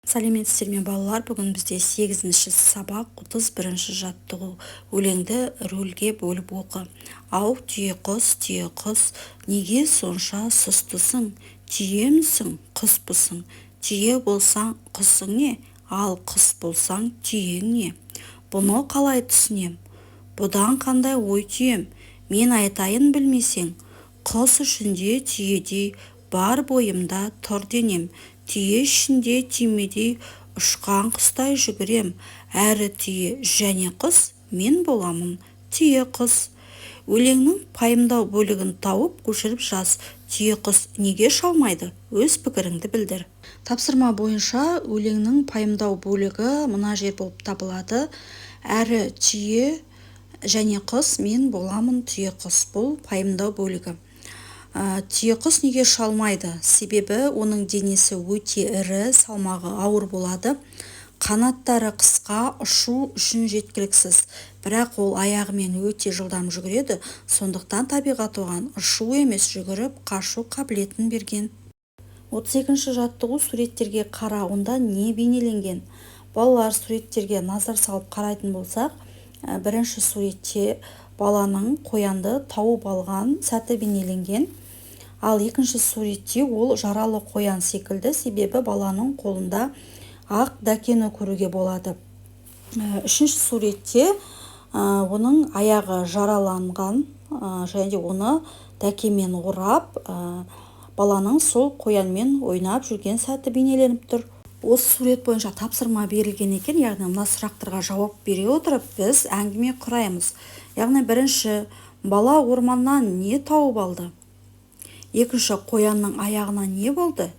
Сәлеметсіздер ме балалар, бүгін бізде 8-ші сабақ 31-ші жаттығу. Өлеңді рөлге бөліп оқы. Ау, түйе құс, неге сонша сұстысың? Түйемісің, құспысың? Түйе болсаң құсың не? Ал құс болсаң түйең не? Бұны қалай түсінем? Бұдан қандай ой түйем? Мен айтайын білмесең. Құс ішінде түйедей бар бойымда тұр денем. Түйе ішінде түймедей ұшқан құстай жүгірем. Әрі түйе және құс, мен боламын түйе құс. Өлеңнің пайымдау бөлігін тауып көшіріп жаз. Түйе құс неге шалмайды? Өз пікіріңді білдір. Тапсырма бойынша өлеңнің пайымдау бөлігі мына жер болып табылады. Әрі түйе және құс, мен боламын түйе құс. Бұл пайымдау бөлігі. Түйе құс неге шалмайды? Себебі оның денесі өте ірі, салмағы ауыр болады. Қанаттары қысқа, ұшу үшін жеткіліксіз. Бірақ ол аяғымен өте жылдам жүгіреді, сондықтан табиғат оған ұшу емес, жүгіріп қашу қабілетін берген. 32-ші жаттығу, суреттерге қара, онда не бейнеленген? Балалар, суреттерге назар салып қарайтын болсақ, бірінші суретте баланың қоянды тауып алған сәті бейнеленген. Ал екінші суретте ол жаралы қоян секілді, себебі баланың қолында ақ дәкені көруге болады. Үшінші суретте оның аяғы жараланған және оны дәкемен орап, баланың сол қоянмен ойнап жүрген сәті бейнеленіп тұр. Осы сурет бойынша тапсырма берілген екен, яғни мына сұрақтарға жауап бере отырып, біз әңгіме құраймыз. Яғни бірінші, бала орманнан не тауып алды? Екінші, қоянның аяғына не болды?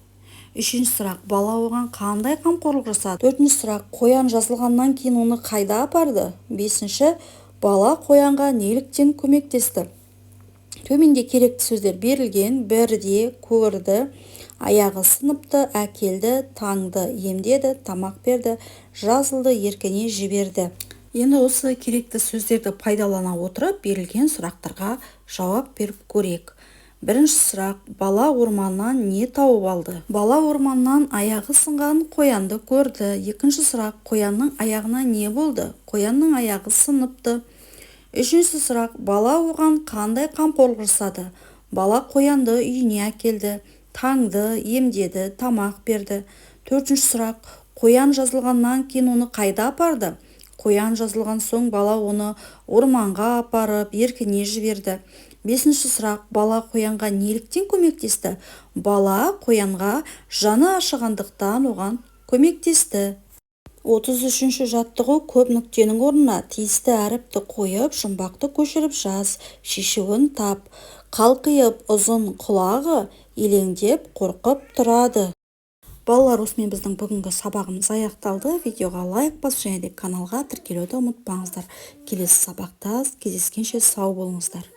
Үшінші сұрақ, бала оған қандай қамқорлық жасады? Төртінші сұрақ, қоян жазылғаннан кейін оны қайда апарды? Бесінші, бала қоянға неліктен көмектесті? Төменде керекті сөздер берілген: бірде, көрді, аяғы сыныпты, әкелді, таңды, емдеді, тамақ берді, жазылды, еркіне жіберді. Енді осы керекті сөздерді пайдалана отырып, берілген сұрақтарға жауап беріп көрейік. Бірінші сұрақ, бала орманнан не тауып алды? Бала орманнан аяғы сынған қоянды көрді. Екінші сұрақ, қоянның аяғына не болды? Қоянның аяғы сыныпты. Үшінші сұрақ, бала оған қандай қамқорлық жасады? Бала қоянды үйіне әкелді, таңды, емдеді, тамақ берді. Төртінші сұрақ, қоян жазылғаннан кейін оны қайда апарды? Қоян жазылған соң бала оны орманға апарып, еркіне жіберді. Бесінші сұрақ, бала қоянға неліктен көмектесті? Бала қоянға жаны ашығандықтан оған көмектесті. 33-ші жаттығу, көп нүктенің орнына тиісті әріпті қойып, жұмбақты көшіріп жаз. Шешуін тап. Қалқиып ұзын құлағы елеңдеп қорқып тұрады. Балалар, осымен біздің бүгінгі сабағымыз аяқталды. Видеоға лайк басып және де каналға тіркелуді ұмытпаңыздар. Келесі сабақта кездескенше сау болыңыздар.